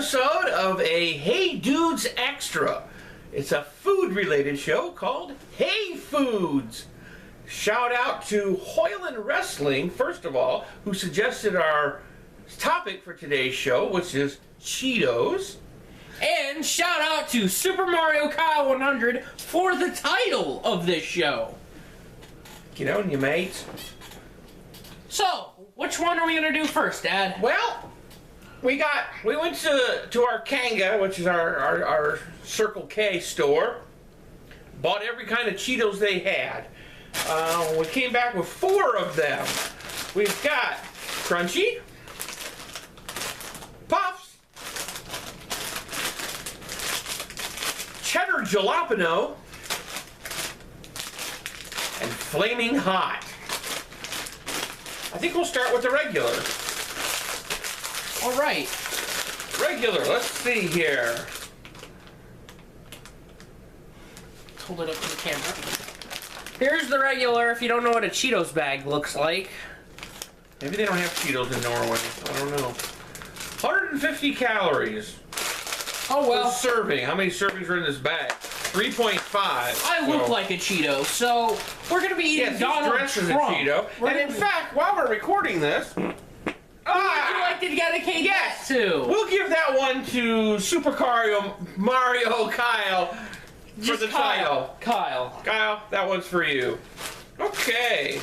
episode of a Hey Dudes Extra. It's a food-related show called Hey Foodz. Shout out to Hoyland Wrestling, first of all, who suggested our topic for today's show, which is Cheetos. And shout out to Super Mario Kyle 100 for the title of this show. Get on you, mates. So, which one are we gonna do first, Dad? Well, we went to our Kanga, which is our Circle K store. Bought every kind of Cheetos they had. We came back with 4 of them. We've got Crunchy, Puffs, Cheddar Jalapeno, and Flaming Hot. I think we'll start with the regular. All right. Regular, let's see here. Hold it up to the camera. Here's the regular, if you don't know what a Cheetos bag looks like. Maybe they don't have Cheetos in Norway. I don't know. 150 calories. Oh well. Per serving. How many servings are in this bag? 3.5. I look like a Cheeto, so we're gonna be eating Donald dressed as a Trump. Cheeto. And in fact, while we're recording this, would you like to dedicate that to? We'll give that one to Super Mario Kyle for the title. Kyle, that one's for you. Okay.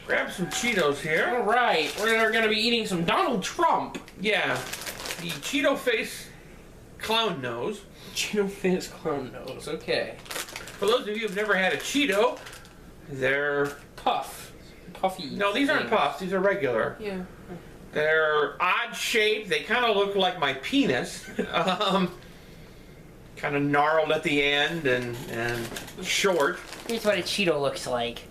Grab some Cheetos here. All right, we're gonna be eating some Donald Trump. Yeah, the Cheeto face clown nose. Cheeto face clown nose. Okay. For those of you who've never had a Cheeto, they're puffy. No, these aren't puffs. These are regular. Yeah. They're odd shaped. They kind of look like my penis. Kind of gnarled at the end and short. Here's what a Cheeto looks like.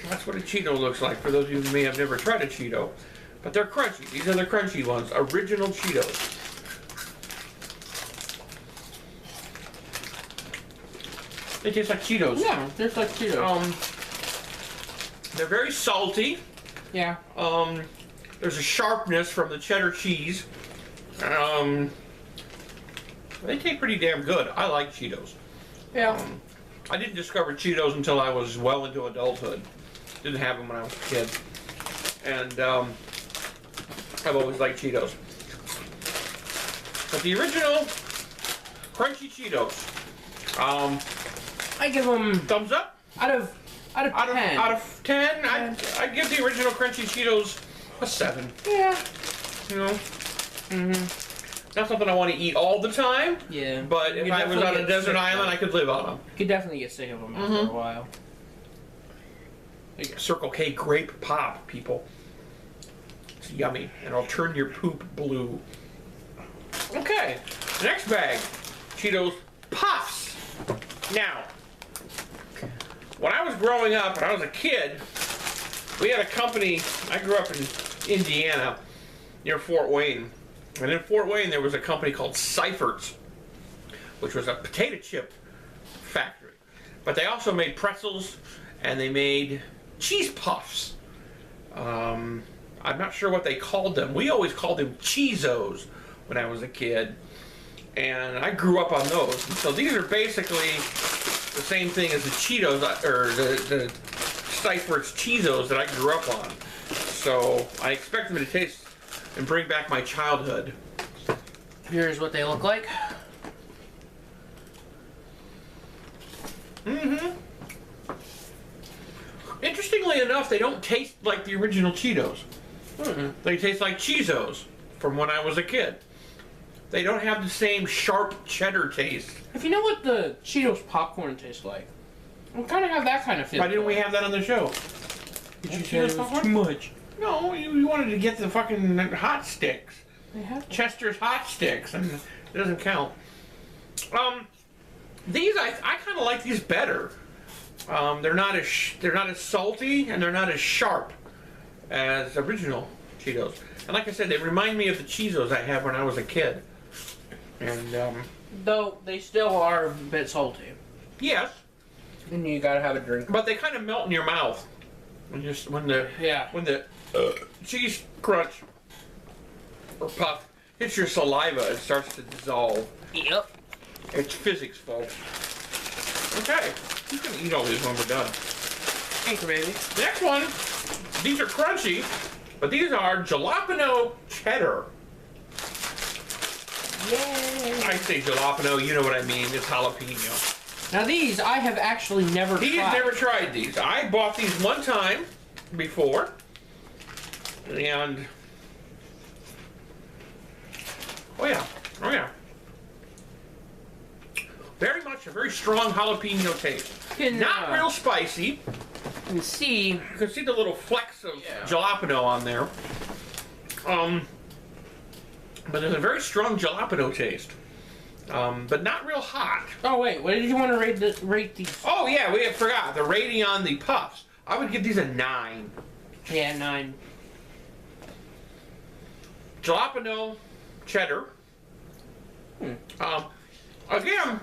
That's what a Cheeto looks like for those of you who may have never tried a Cheeto. But they're crunchy. These are the crunchy ones. Original Cheetos. They taste like Cheetos. Yeah, they're like Cheetos. They're very salty. Yeah. There's a sharpness from the cheddar cheese. They taste pretty damn good. I like Cheetos. Yeah. I didn't discover Cheetos until I was well into adulthood. Didn't have them when I was a kid. And I've always liked Cheetos. But the original crunchy Cheetos. I give them Thumbs up? out of 10. Out of 10, I give the original crunchy Cheetos a 7. Yeah. You know? Not something I want to eat all the time. Yeah. But if I was on a desert island, I could live on them. You could definitely get sick of them after a while. Circle K grape pop, people. It's yummy, and it'll turn your poop blue. Okay, next bag, Cheetos Puffs. Now, when I was growing up, when I was a kid, we had a company. I grew up in Indiana, near Fort Wayne. And in Fort Wayne, there was a company called Seifert's, which was a potato chip factory. But they also made pretzels, and they made cheese puffs. I'm not sure what they called them. We always called them Cheezos when I was a kid. And I grew up on those. And so these are basically the same thing as the Cheetos, or the Seifert's Cheezos that I grew up on. So I expect them to taste and bring back my childhood. Here's what they look like. Interestingly enough, they don't taste like the original Cheetos. They taste like Cheezos from when I was a kid. They don't have the same sharp cheddar taste. If you know what the Cheetos popcorn tastes like, we kind of have that kind of feeling. Why didn't we have that on the show? Did you Cheetos popcorn? Too much. No, you wanted to get the fucking hot sticks. They have Chester's hot sticks, and it doesn't count. These I kind of like these better. They're not as salty, and they're not as sharp as original Cheetos. And like I said, they remind me of the Cheezos I had when I was a kid. And though they still are a bit salty. Yes. And you gotta have a drink. But they kind of melt in your mouth when the cheese crunch or puff hits your saliva, it starts to dissolve. Yep. It's physics, folks. Okay, you can eat all these when we're done. Thank you, baby. Next one, these are crunchy, but these are jalapeno cheddar. Yay! I say jalapeno, you know what I mean, it's jalapeno. Now these, I have actually never tried. He's never tried these. I bought these one time before, and oh yeah, very much a very strong jalapeno taste. Not real spicy. You can see. You can see the little flecks of jalapeno on there. But there's a very strong jalapeno taste. But not real hot. Oh wait, what did you want to rate these? Oh yeah, we forgot the rating on the puffs. I would give these a 9. Yeah, 9. Jalapeno cheddar. Again,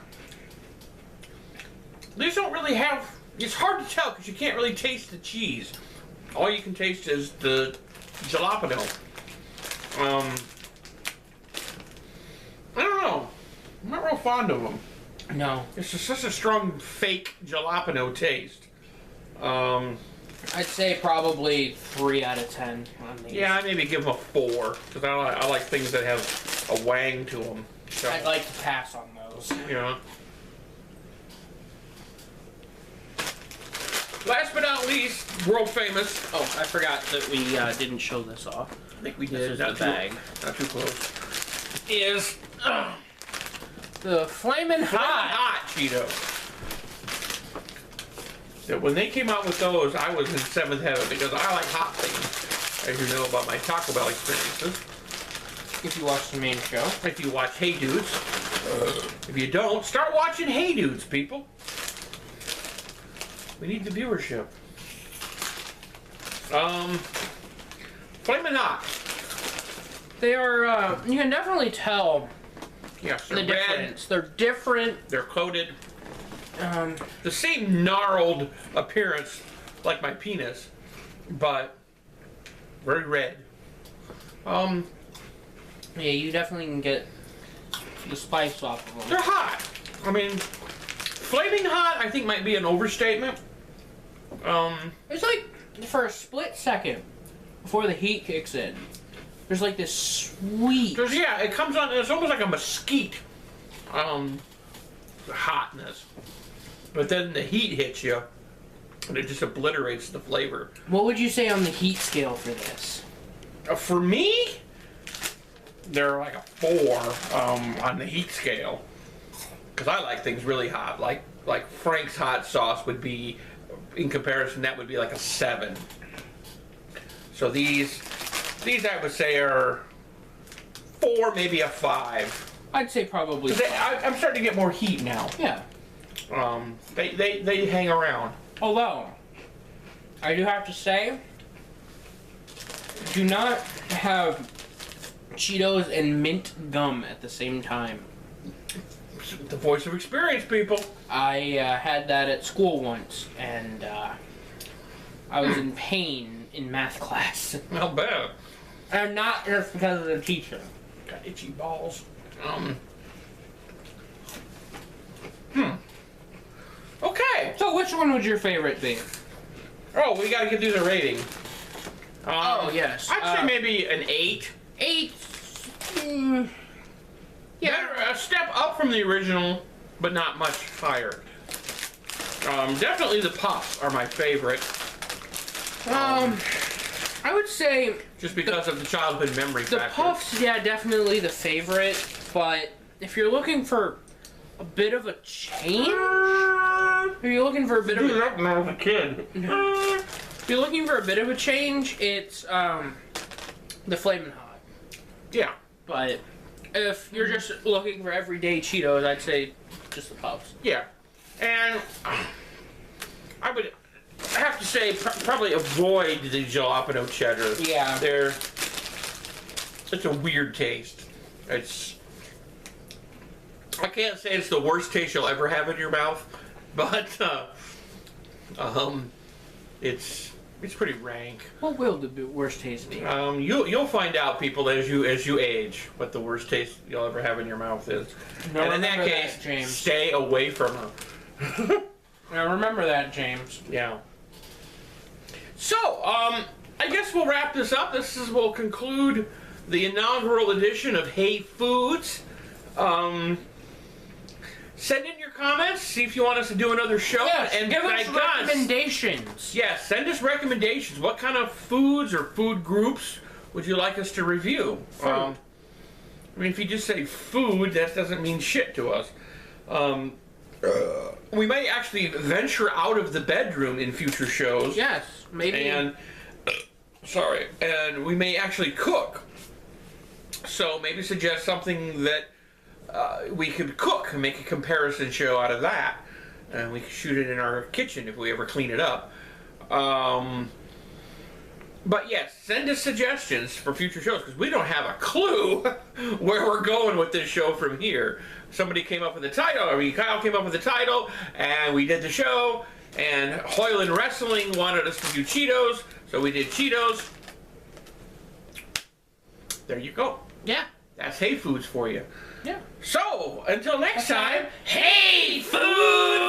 these don't really have. It's hard to tell because you can't really taste the cheese. All you can taste is the jalapeno. I don't know. I'm not real fond of them. No. It's just such a strong fake jalapeno taste. I'd say probably 3 out of 10 on these. Yeah, I maybe give them a 4 because I like things that have a wang to them. So, I'd like to pass on those. yeah. Last but not least, world famous. Oh, I forgot that we didn't show this off. I think we This did. is Not the bag. Not too close. Is The Flamin' Hot. Cheetos. So when they came out with those, I was in 7th heaven because I like hot things, as you know about my Taco Bell experiences. If you watch the main show. If you watch Hey Dudes. If you don't, start watching Hey Dudes, people. We need the viewership. Flamin' Hot. They are, you can definitely tell Yes, the they're red. difference. They're different. They're coated. The same gnarled appearance like my penis, but very red. Yeah, you definitely can get the spice off of them. They're hot. I mean, flaming hot I think might be an overstatement. It's like, for a split second, before the heat kicks in, there's like this sweet... Yeah, it comes on, it's almost like a mesquite hotness. But then the heat hits you, and it just obliterates the flavor. What would you say on the heat scale for this? For me, they're like a 4 on the heat scale. Because I like things really hot. Like Frank's hot sauce would be, in comparison, that would be like a 7. So these I would say are 4, maybe a 5. I'd say probably 5. I'm starting to get more heat now. Yeah. They hang around. Although, I do have to say, do not have Cheetos and mint gum at the same time. The voice of experience, people. I had that at school once, and I was in pain in math class. How bad? And not just because of the teacher. Got itchy balls. Okay. So which one would your favorite be? Oh, we gotta give these a rating. Oh, yes. I'd say maybe an 8. 8. Yeah. Better, a step up from the original, but not much higher. Definitely the puffs are my favorite. I would say Just because of the childhood memory the factor. puffs, yeah, definitely the favorite. But if you're looking for a bit of a change, if you're looking for a bit of Dude, when I was a kid. if you're looking for a bit of a change, it's the Flamin' Hot. Yeah. But if you're just looking for everyday Cheetos, I'd say just the puffs. Yeah. And I would have to say probably avoid the jalapeno cheddar. Yeah. It's a weird taste. I can't say it's the worst taste you'll ever have in your mouth, but it's It's pretty rank. What will the worst taste be? You'll find out, people, as you age, what the worst taste you'll ever have in your mouth is. Now and in that remember case, that, James. stay away from her. Now remember that, James. Yeah. So, I guess we'll wrap this up. We'll conclude the inaugural edition of Hey Foodz. Send in your comments, see if you want us to do another show. Yes, and give us recommendations. Yes, send us recommendations. What kind of foods or food groups would you like us to review? I mean, if you just say food, that doesn't mean shit to us. We may actually venture out of the bedroom in future shows. Yes, maybe. And we may actually cook. So maybe suggest something that we could cook and make a comparison show out of that. And we could shoot it in our kitchen if we ever clean it up. But yes, send us suggestions for future shows, because we don't have a clue where we're going with this show from here. Somebody came up with the title, Kyle came up with the title, and we did the show, and Hoyland Wrestling wanted us to do Cheetos, so we did Cheetos. There you go. Yeah. That's Hey Foodz for you. Yeah. So, until next time, Hey Foodz!